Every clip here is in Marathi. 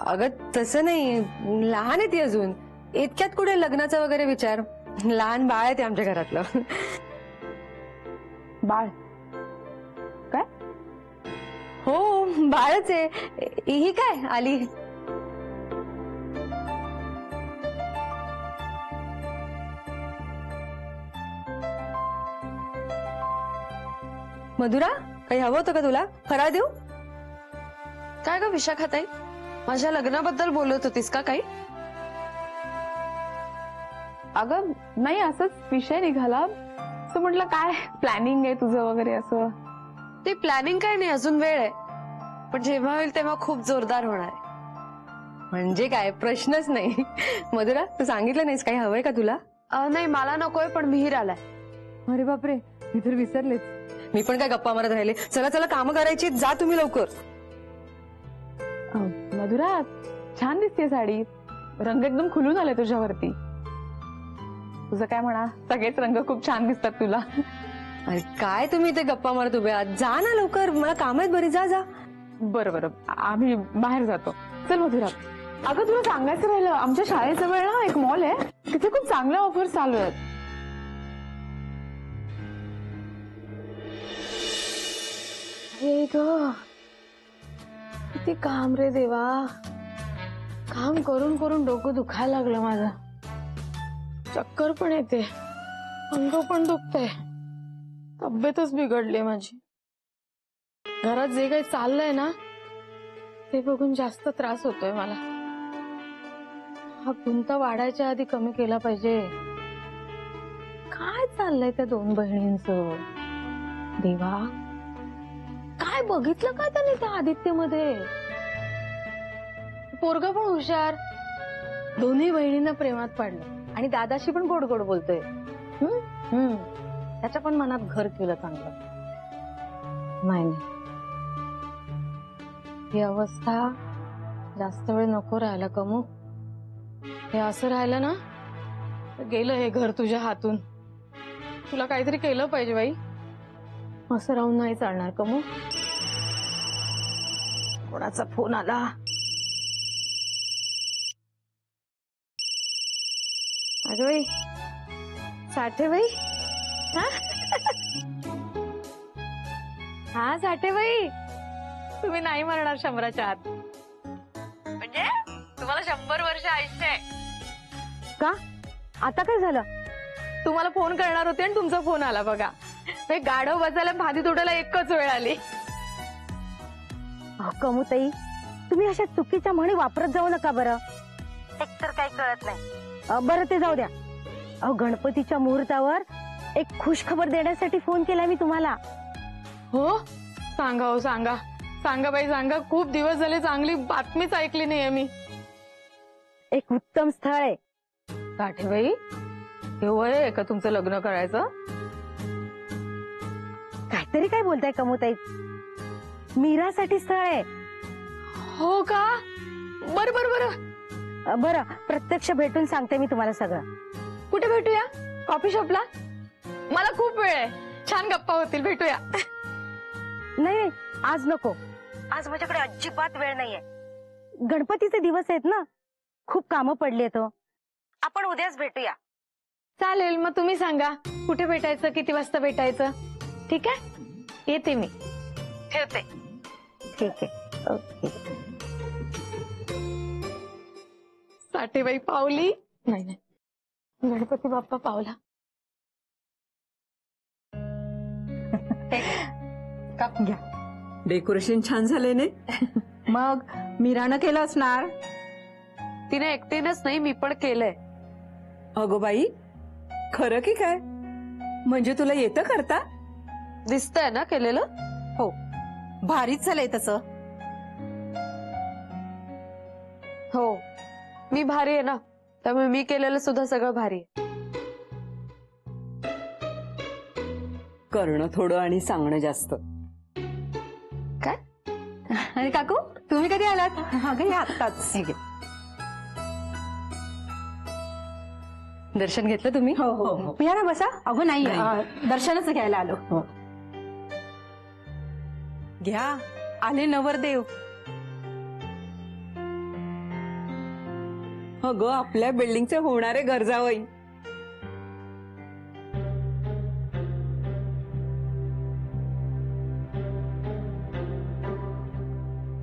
अगं तसं नाही, लहान आहे ती अजून. इतक्यात कुठे लग्नाचा वगैरे विचार. लहान बाळ आहे ते आमच्या घरातलं. बाळ काय? हो बाळच आहे. ही काय आली. मधुरा, काही हवं होतं का तुला? फराळ देऊ? काय ग विशाखाताई, माझ्या लग्नाबद्दल बोलत होतीस का काही? अगं नाही, असंच विषय निघाला. असं म्हटलं काय प्लॅनिंग आहे तुझं वगैरे असं. ते प्लॅनिंग काय नाही, अजून वेळ आहे. पण जेव्हा होईल तेव्हा खूप जोरदार होणार आहे. म्हणजे काय प्रश्नच नाही. मधुरा, तू सांगितलं नाहीस काही हवंय का तुला? नाही मला नकोय, पण मिहीर आलाय. अरे बापरे, मी तर विसरलेच. मी पण काय गप्पा मारत राहिले. चला चला कामं करायची, जा तुम्ही लवकर. मधुरा, छान दिसते साडी. रंग एकदम खुलून आले तुझ्यावरती. तुझं काय म्हणा, सगळेच रंग खूप छान दिसतात तुला. अरे काय तुम्ही ते गप्पा मारत उभे आहात? जा ना लवकर, मला काम आहेत बरी. जा जा. बरं बरं, आम्ही बाहेर जातो. चल मधुरा. अगं तुला सांगायचं राहिलं, आमच्या शाळेजवळ ना एक मॉल आहे, तिथे खूप चांगल्या ऑफर चालू आहेत. हे ग किती काम रे देवा. काम करून करून डोकं दुखायला लागलं माझं. चक्कर पण येते, अंग पण दुखतंय, तब्येतच बिघडली माझी. घरात जे काही चाललंय ना ते बघून जास्त त्रास होतोय मला. हा गुंता वाढायच्या आधी कमी केला पाहिजे. काय चाललंय त्या दोन बहिणींचं? देवा, काय बघितलं काय त्याने त्या आदित्यमध्ये? पोरगा पण हुशार, दोन्ही बहिणींना प्रेमात पाडलं आणि दादाशी पण गोड गोड बोलतोय. त्याच्या पण मनात घर केलं चांगलं. नाही, ही अवस्था जास्त वेळ नको राहायला कमू. हे असं राहिलं ना तर गेलं हे घर तुझ्या हातून. तुला काहीतरी केलं पाहिजे बाई. असं राहून नाही चालणार कमू. कोणाचा फोन आला? अगं बाई, साठेबाई. हा साठेबाई, तुम्ही नाही मरणार 100च्या आत. म्हणजे तुम्हाला 100 वर्ष आयुष्य आहे का? आता काय झालं? तुम्हाला फोन करणार होते आणि तुमचा फोन आला बघा. गाढव बसायला भाजी तोडायला एकच वेळ आली. कमुताई, तुम्ही अशा चुकीच्या म्हणी वापरत जाऊ नका बरं. एकतर काही कळत नाही. बरं ते जाऊ द्या. गणपतीच्या मुहूर्तावर एक खुश खबर देण्यासाठी फोन केला मी तुम्हाला. हो सांगा, हो सांगा. सांगा बाई सांगा. खूप दिवस झाले चांगली बातमीच ऐकली नाहीये मी. एक उत्तम स्थळ आहे. साठेबाई, हे वय आहे का तुमचं लग्न करायचं? काहीतरी काय बोलताय कमुताई? मीरासाठी स्थळ आहे. हो का? बर बर बर. बरं, प्रत्यक्ष भेटून सांगते मी तुम्हाला सगळं. कुठे भेटूया? कॉफी शॉपला? मला खूप वेळ आहे, छान गप्पा होतील. भेटूया. नाही, आज नको. आज माझ्याकडे अजिबात वेळ नाहीये. गणपतीचे दिवस आहेत ना, खूप कामं पडली आहेत. आपण उद्याच भेटूया. चालेल, मग तुम्ही सांगा कुठे भेटायचं, किती वाजता भेटायचं. ठीक आहे, येते मी. ठेवते. ठीक आहे, ओके. साठेबाई पावली. नाही नाही, गणपती बाप्पा पावला. घ्या. डेकोरेशन छान झाले ने. मग मीरानं केलं असणार. तिने एकटीनेच नाही, मी पण केलंय. अगो बाई, खरं की काय? म्हणजे तुला येतं करता? दिसतंय ना केलेलं? हो, भारीच झालंय तसं. हो, मी भारी आहे ना, त्यामुळे मी केलेलं सुद्धा सगळं भारी आहे. करणं थोडं आणि सांगणं जास्त. काय? आणि काकू, तुम्ही कधी आलात? अगं आत्ताच. दर्शन घेतलं तुम्ही? हो हो हो. या ना बसा. अगो नाही, दर्शनच घ्यायला आलो. घ्या, आले नवरदेव. अगं आपल्या बिल्डिंगचे होणारे गरजावई.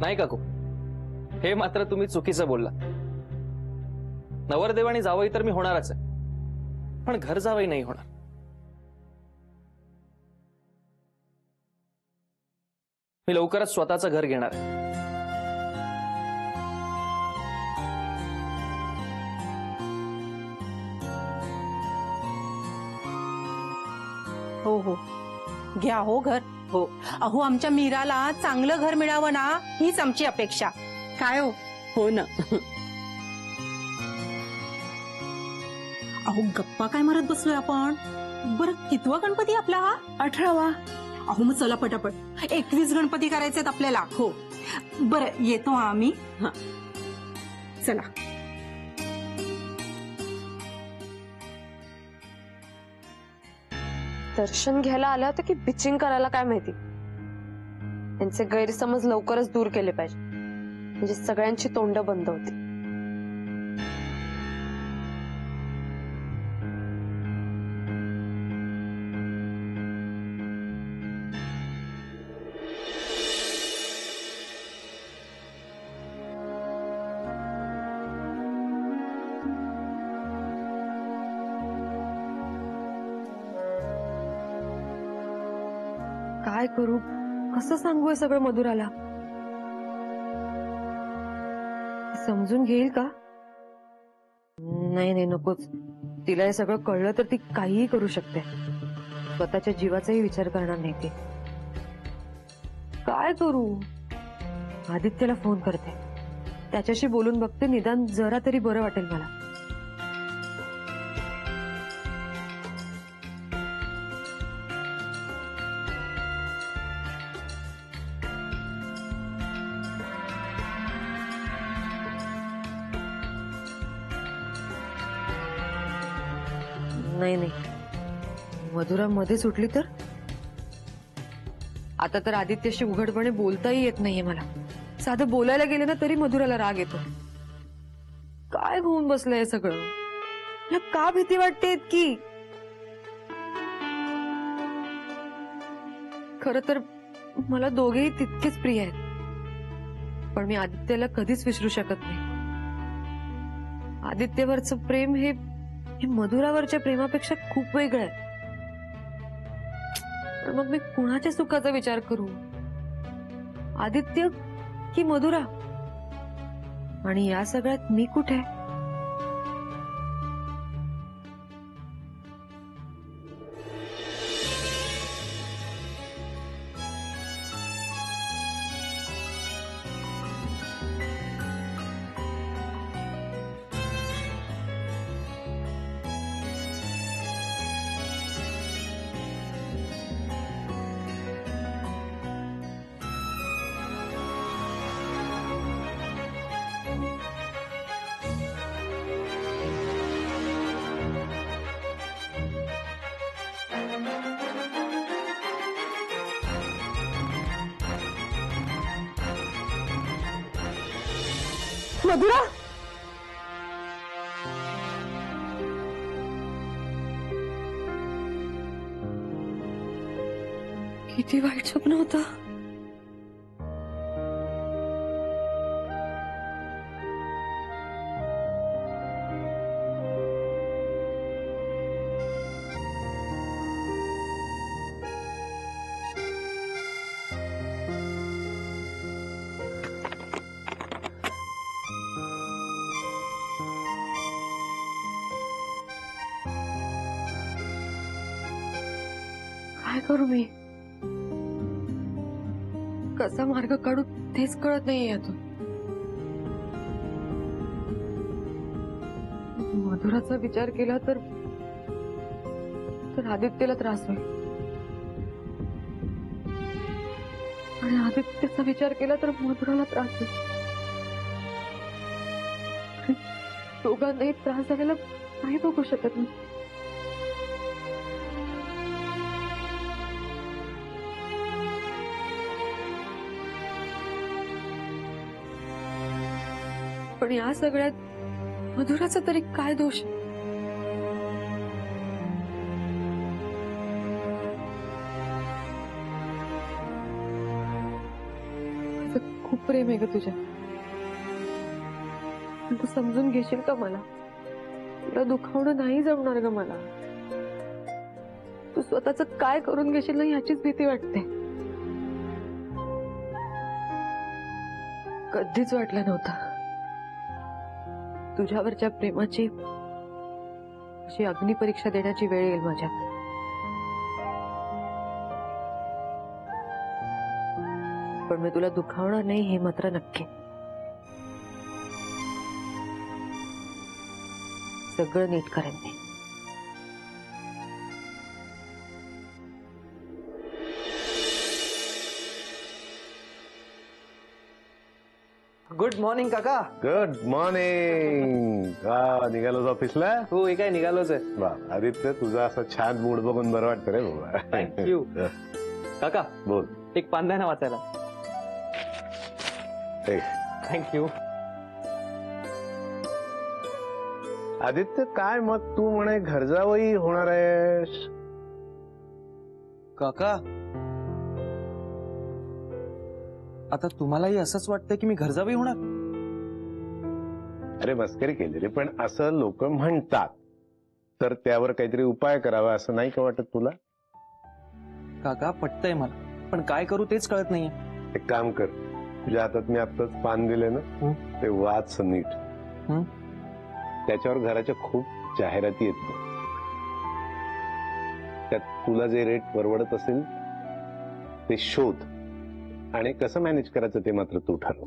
नाही काकू, हे मात्र तुम्ही चुकीचं बोलला. नवरदेव आणि जावई तर मी होणारच आहे, पण घर जावई नाही होणार. मी लवकरच स्वतःचं घर घेणार आहे. हो हो घ्या हो घर. हो अहो आमच्या मीराला चांगलं घर मिळावं ना हीच आमची अपेक्षा. काय हो. हो ना. अहो गप्पा काय मारत बसलोय आपण. बरं कितवा गणपती आपला हा. 18वा. अहो मग चला पटापट 21 गणपती करायचेत आपल्याला. हो बरं येतो हा आम्ही. हा. चला. दर्शन घ्यायला आलं होतं की बिचिंग करायला काय माहिती. त्यांचे गैरसमज लवकरच दूर केले पाहिजे, म्हणजे सगळ्यांची तोंड बंद होती. काय करू, कसं सांगू हे सगळं मधुराला. समजून घेईल का? नाही नाही नकोच. तिला हे सगळं कळलं तर ती काहीही करू शकते. स्वतःच्या जीवाचाही विचार करणार नाही ती. काय करू? आदित्यला फोन करते, त्याच्याशी बोलून बघते, निदान जरा तरी बरं वाटेल मला. नाही नाही, मधुरा मध्ये सुटली तर. आता तर आदित्यशी उघडपणे बोलताही येत नाहीये मला. साधं बोलायला गेले ना तरी मधुराला राग येतो. काय होऊन बसलंय हे सगळं. मला का भीती वाटते इतकी. खरं तर मला दोघेही तितकेच प्रिय आहेत, पण मी आदित्यला कधीच विसरू शकत नाही. आदित्यवरचं प्रेम हे मधुरावरच्या प्रेमापेक्षा खूप वेगळं आहे. पण मग मी कुणाच्या सुखाचा विचार करू, आदित्य की मधुरा? आणि या सगळ्यात मी कुठे? मधुरा. किती वाईट स्वप्न होतं. काय करू मी? कसा मार्ग काढू तेच कळत नाहीये यातून. मधुराचा विचार केला तर आदित्यला त्रास होईल, आणि आदित्यचा विचार केला तर मधुराला त्रास होईल. दोघांनाही त्रास झालेला नाही बघू शकत मी. पण या सगळ्यात मधुराचा तरी काय दोष? खूप प्रेम आहे ग तुझ्या, पण तू समजून घेशील का मला? तुला दुखावणं नाही जमणार ग मला. तू स्वतःच काय करून घेशील ना ह्याचीच भीती वाटते. कधीच वाटलं नव्हतं तुझ्यावरच्या प्रेमाची अशी अग्निपरीक्षा देण्याची वेळ येईल माझ्या. पण मी तुला दुखावणार नाही हे मात्र नक्की. सगळं नीट करेन मी. गुड मॉर्निंग काका. Good morning. निघालोस ऑफिसला? हो हे काय निघालोच आहे. वा आदित्य, तुझा असा छान मूड बघून बरं वाटतं रे बाबा. थँक्यू. काका बोल. एक पान द्या ना वाचायला. थँक्यू. आदित्य, काय मग तू म्हणे घरजावई होणार आहेस? काका आता तुम्हालाही असंच वाटतं की मी घरजावई होणार? अरे मस्करी केली रे, पण असं लोक म्हणतात, तर त्यावर काहीतरी उपाय करावा असं नाही का वाटत तुला? काका पटतंय मला, पण काय करू तेच कळत नाहीये. एक काम कर, तुझ्या हातात मी आत्ताच पान दिले ना, ते वाच नीट. त्याच्यावर घराच्या खूप जाहिराती आहेत. त्यात तुला जे रेट परवडत असेल ते शोध, आणि कसं मॅनेज करायचं ते मात्र तू ठरव.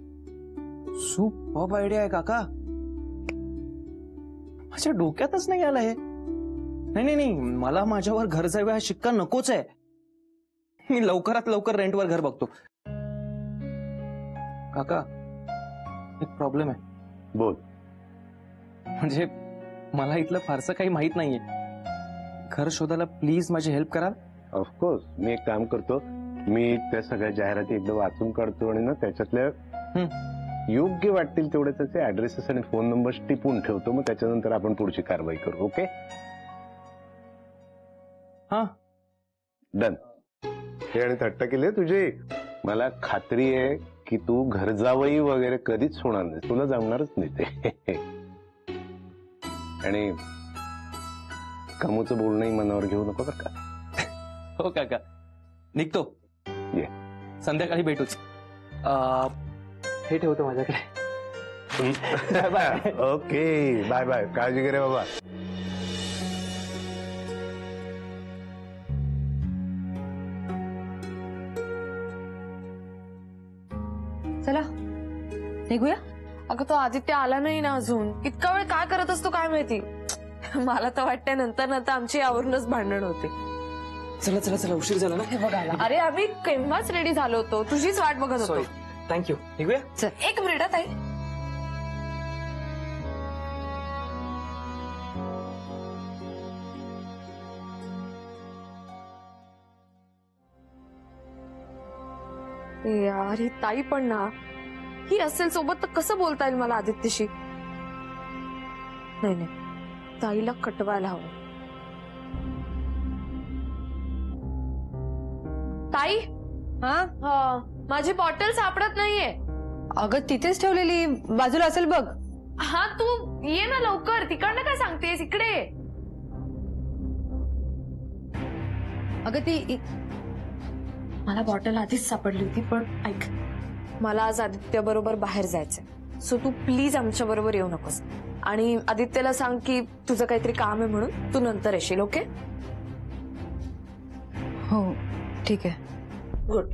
सुपर्ब आयडिया आहे काका. माझ्या डोक्यातच नाही आलं हे. नाही नाही, मला माझ्यावर घर जावे हा शिक्का नकोच आहे. मी लवकरात लवकर रेंटवर घर बघतो. काका एक प्रॉब्लेम आहे. बोल. म्हणजे मला इथलं फारसं काही माहित नाहीये. घर शोधायला प्लीज माझी हेल्प कराल? ऑफकोर्स. मी एक काम करतो, मी त्या सगळ्या जाहिराती एकदा वाचून काढतो आणि ना त्याच्यातल्या योग्य वाटतील तेवढे त्याचे ऍड्रेसेस आणि फोन नंबर टिपून ठेवतो. मग त्याच्यानंतर आपण पुढची कारवाई करू. ओके? हा डन. हे आणि थट्टा केली तुझी. मला खात्री आहे की तू घरजावई वगैरे कधीच होणार नाही. तुला जमणारच नाही ते. आणि कामूचं बोलणंही मनावर घेऊ नको बरं का. हो काका, निघतो. ये. संध्याकाळी भेटूच. हे ठेवतो माझ्याकडे. बाय. Okay, bye bye. काळजी घे रे बाबा. चला निघूया. अगं तो आदित्य आला नाही ना अजून. इतका वेळ काय करत असतो काय माहिती. मला तर वाटतंय नंतर नंतर आमची यावरूनच भांडण होते. चला चला चला, उशीर झाला ना. हे बघायला अरे आम्ही केव्हाच रेडी झालो होतो, तुझीच वाट बघत होतो. थँक्यू. निघूया. चल एक मिनिट ताई. यार ही ताई पण ना, ही असेल सोबत तर कसं बोलता येईल मला आदित्यशी. नाही नाही, ताईला कटवायला हवं. ताई. हा माझी बॉटल सापडत नाहीये. अगं तिथेच ठेवलेली, बाजूला असेल बघ. हा तू ये ना लवकर. तिकडनं काय सांगतेस, इकडे. अगं ती मला बॉटल आधीच सापडली होती, पण ऐक, मला आज आदित्य बरोबर बाहेर जायचंय. सो तू प्लीज आमच्या बरोबर येऊ नकोस. आणि आदित्यला सांग की तुझं काहीतरी काम आहे म्हणून तू नंतर येशील. ओके? हो ठीक आहे. गुड.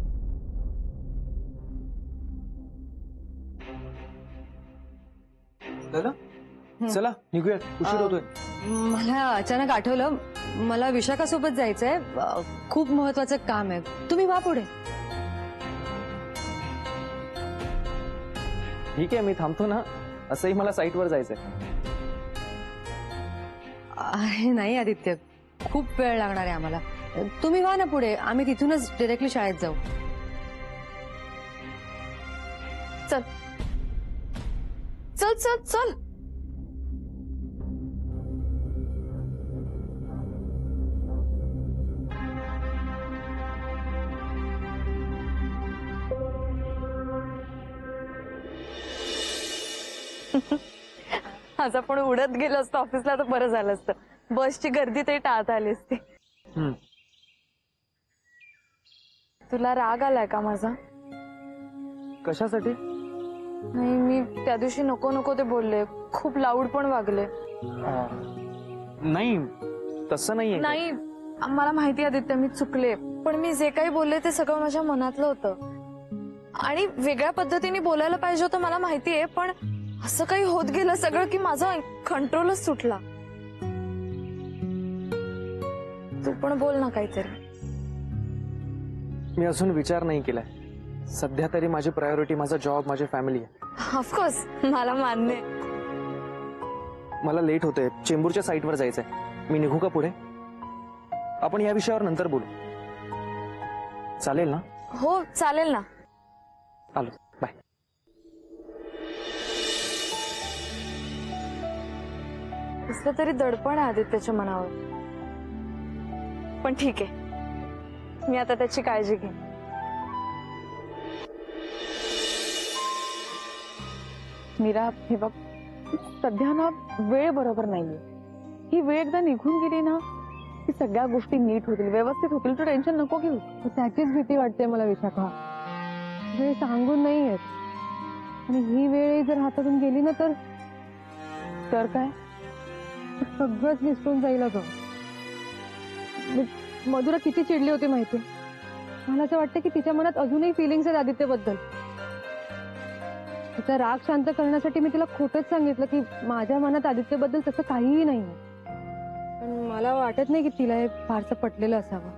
चला निघूया, उशीर होतोय. मला अचानक आठवलं, मला विशाखासोबत जायचंय. खूप महत्वाचं काम आहे. तुम्ही वा पुढे. ठीक आहे, मी थांबतो ना. असंही मला साईटवर जायचंय. अरे नाही आदित्य, खूप वेळ लागणार आहे आम्हाला. तुम्ही वा ना पुढे, आम्ही तिथूनच डिरेक्टली शाळेत जाऊ. चल चल चल चल. आज आपण उडत गेलो असतो ऑफिसला तर बरं झालं असतं. बसची गर्दी तरी टाळता आली असती. तुला राग आलाय का माझा? कशासाठी? नाही, मी त्या दिवशी नको नको ते बोलले, खूप लाऊड पण वागले. नाही तसं नाहीये. नाही, मला माहिती आदित्य मी चुकले, पण मी जे काही बोलले ते सगळं माझ्या मनातलं होतं आणि वेगळ्या पद्धतीने बोलायला पाहिजे होतं मला माहितीये, पण असं काही होत गेलं सगळं की माझा कंट्रोलच सुटला. तू पण बोल ना काहीतरी. मी अजून विचार नाही केलाय. सध्या तरी माझी प्रायोरिटी माझा जॉब, माझी फॅमिली आहे. ऑफकोर्स मला मान्य आहे. मला लेट होतंय, चेंबूरच्या साईटवर जायचंय. मी निघू का पुढे? आपण या विषयावर नंतर बोलू, चालेल ना? हो चालेल ना. आलो, बाय. कसलं तरी दडपण आहे आदित्यच्या मनावर, पण ठीक आहे, मी आता त्याची काळजी घेईन. मीरा, हे बघ, सध्या ना वेळ बरोबर नाहीये. ही वेळ एकदा निघून गेली ना की सगळ्या गोष्टी नीट होतील, व्यवस्थित होतील. तू टेन्शन नको घेऊ. त्याचीच भीती वाटते मला विशाखा. वेळ सांगून नाही येत आणि ही वेळ जर हातातून गेली ना तर काय सगळंच विसरून जाईल. अगं मधुरा किती चिडली होती माहिती. मला असं वाटतं की तिच्या मनात अजूनही फिलिंग्स आहेत आदित्यबद्दल. तिचा राग शांत करण्यासाठी मी तिला खोटंच सांगितलं की माझ्या मनात आदित्यबद्दल तसं काहीही नाही. पण मला वाटत नाही की तिला हे फारसं पटलेलं असावं.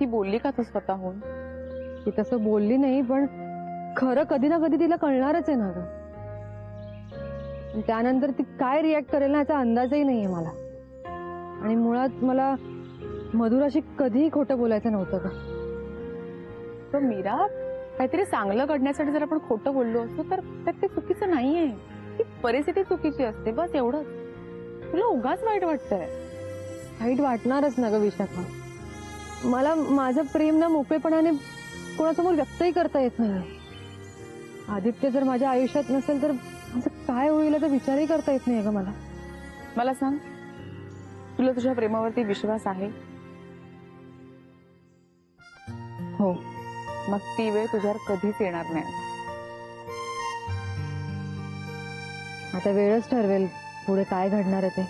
ती बोलली का तू स्वतःहून? ती तसं बोलली नाही, पण खरं कधी ना कधी तिला कळणारच आहे ना गं. त्यानंतर ती काय रिॲक्ट करेल ना याचा अंदाजही नाहीये मला. आणि मुळात मला मधुराशी कधीही खोटं बोलायचं नव्हतं का. पण मीरा, काहीतरी चांगलं घडण्यासाठी जर आपण खोटं बोललो असतो तर ते चुकीचं नाहीये. ती परिस्थिती चुकीची असते, बस एवढंच. तुला उगाच वाईट वाटतंय. वाईट वाटणारच ना ग विशाखा. मला माझं प्रेम ना मोकळेपणाने कोणासमोर व्यक्तही करता येत नाहीये. आदित्य जर माझ्या आयुष्यात नसेल तर माझं काय होईल याचा विचारही करता येत नाही ग मला. मला सांग, तुला तुझ्या प्रेमावरती विश्वास आहे? हो, मग ती वेळ तुझ्यावर कधीच येणार नाही. आता वेळच ठरवेल पुढे काय घडणार आहे ते.